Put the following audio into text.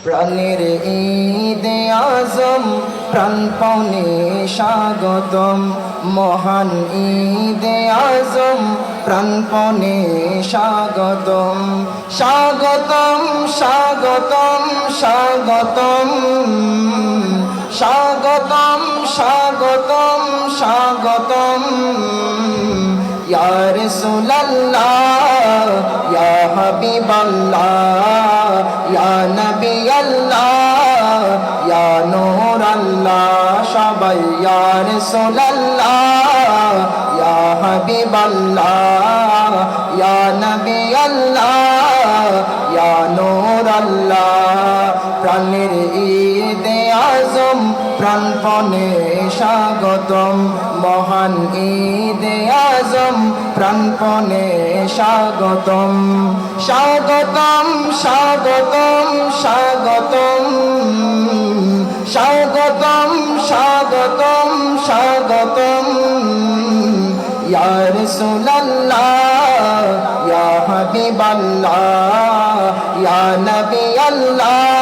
প্রাণের ঈদে আজম প্রাণপণে স্বাগতম, মহান ঈদে আজম প্রাণপণে স্বাগতম। স্বাগতম স্বাগতম স্বাগতম স্বাগতম স্বাগতম স্বাগতম ইয়া রাসূলুল্লাহ ইয়া হাবিবাল্লাহ ইয়া নবী আল্লাহ ইয়া নূর আল্লাহ। সবাই ইয়া রাসূলুল্লাহ ইয়া হাবিবাল্লাহ ইয়া নবী আল্লাহ ইয়া নূর আল্লাহ। প্রাণের ঈদে আজম প্রাণপণে স্বাগতম, মহান ঈদে আজম প্রাণপণে স্বাগতম। স্বাগতম স্বাগতম স্বাগতম স্বাগতম স্বাগতম স্বাগতম ইয়া রাসূলুল্লাহ ইয়া হাবিবাল্লাহ ইয়া নবী আল্লাহ